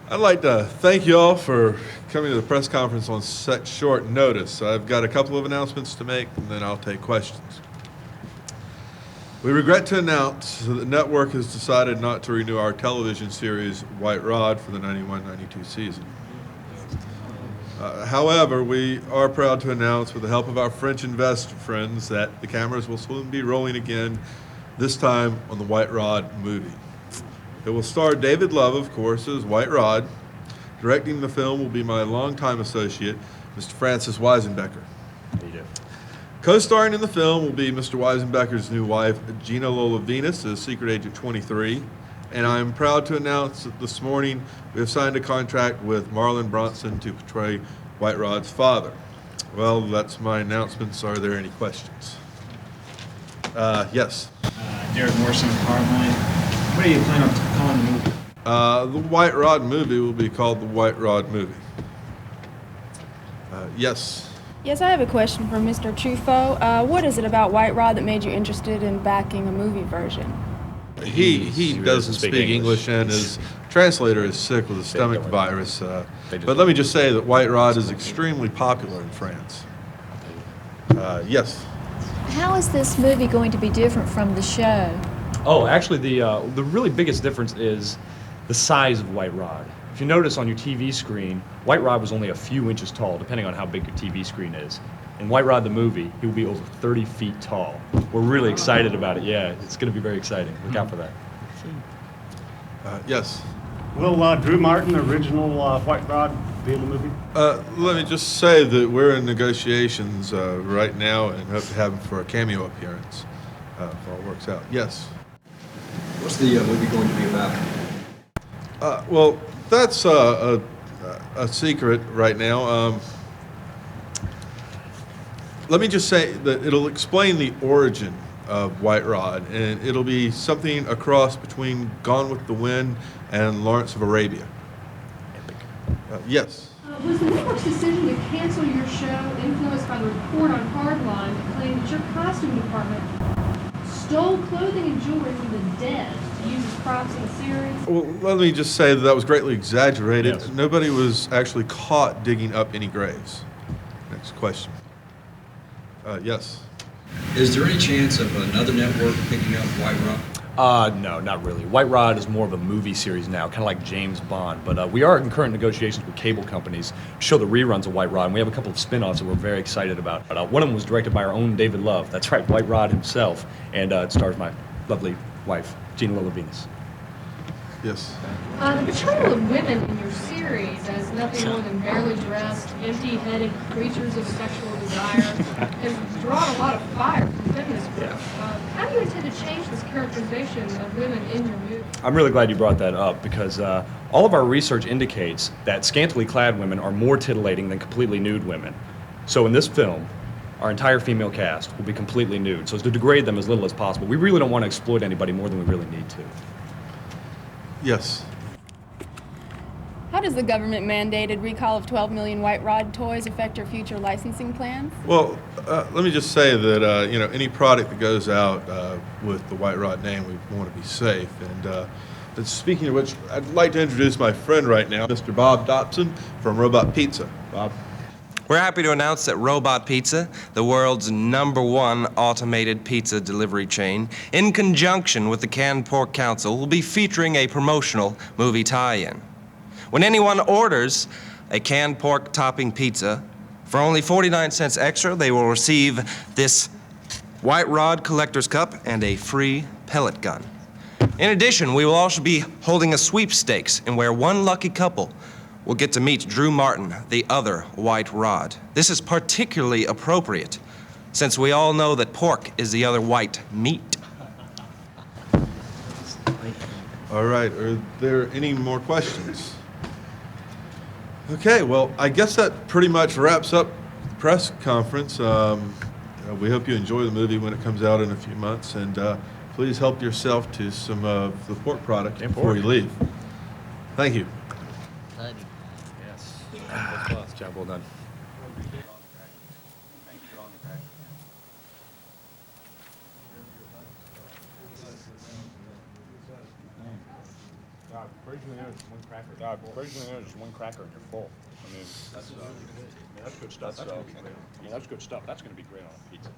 I'd like to thank you all for coming to the press conference on such short notice. I've got a couple of announcements to make, and then I'll take questions. We regret to announce that the network has decided not to renew our television series White Rod for the 91-92 season. However, we are proud to announce, with the help of our French investor friends, that the cameras will soon be rolling again, this time on the White Rod movie. It will star David Love, of course, as White Rod. Directing the film will be my longtime associate, Mr. Francis Weisenbecker. How you doing? Co-starring in the film will be Mr. Weisenbecker's new wife, Gina Lola Venus, as Secret Agent 23. And I'm proud to announce that this morning we have signed a contract with Marlon Bronson to portray White Rod's father. Well, that's my announcements. Are there any questions? Yes. Derek Morrison, Hardline. What do you plan on calling the movie? The White Rod movie will be called the White Rod movie. Yes. Yes, I have a question for Mr. Truffaut. What is it about White Rod that made you interested in backing a movie version? He doesn't speak English, and his translator is sick with a stomach virus. But let me just say that White Rod is extremely popular in France. Yes. How is this movie going to be different from the show? Oh, actually, the really biggest difference is the size of White Rod. If you notice on your TV screen, White Rod was only a few inches tall, depending on how big your TV screen is. In White Rod the movie, he will be over 30 feet tall. We're really excited about it. Yeah, it's going to be very exciting. Look out for that. Yes. Will Drew Martin, the original White Rod, be in the movie? Let me just say that we're in negotiations right now and hope to have him for a cameo appearance if all works out. Yes. What's the movie going to be about? Well, that's a secret right now. Let me just say that it'll explain the origin of White Rod, and it'll be something a cross between Gone with the Wind and Lawrence of Arabia. Epic. Yes. Was the network's decision to cancel your show influenced by the report on Hardline that claimed that your costume department stole clothing and jewelry from the dead to use as props in the series? Well, let me just say that that was greatly exaggerated. Yes. Nobody was actually caught digging up any graves. Next question. Yes. Is there any chance of another network picking up White Rod? No, not really. White Rod is more of a movie series now, kind of like James Bond. But we are in current negotiations with cable companies to show the reruns of White Rod, and we have a couple of spin-offs that we're very excited about. One of them was directed by our own David Love. That's right, White Rod himself. And it stars my lovely wife, Gina Lola Venus. Yes. The portrayal of women in your series as nothing more than barely dressed, empty-headed creatures of sexual desire has drawn a lot of fire from feminist groups. How do you intend to change this characterization of women in your movie? I'm really glad you brought that up because all of our research indicates that scantily clad women are more titillating than completely nude women. So in this film, our entire female cast will be completely nude, so as to degrade them as little as possible. We really don't want to exploit anybody more than we really need to. Yes. How does the government-mandated recall of 12 million White Rod toys affect your future licensing plans? Well, let me just say that any product that goes out with the White Rod name, we want to be safe. And speaking of which, I'd like to introduce my friend right now, Mr. Bob Dobson from Robot Pizza. Bob. We're happy to announce that Robot Pizza, the world's #1 automated pizza delivery chain, in conjunction with the Canned Pork Council, will be featuring a promotional movie tie-in. When anyone orders a canned pork topping pizza, for only 49 cents extra, they will receive this White Rod collector's cup and a free pellet gun. In addition, we will also be holding a sweepstakes in where one lucky couple will get to meet Drew Martin, the other White Rod. This is particularly appropriate, since we all know that pork is the other white meat. All right, are there any more questions? Okay, well, I guess that pretty much wraps up the press conference. We hope you enjoy the movie when it comes out in a few months, and please help yourself to some of the pork product before you leave. Thank you. Yes. Job well done. Occasionally there's just one cracker. Occasionally there's just one cracker and you're full. I mean, that's good stuff. That's good stuff. That's going to be great on a pizza.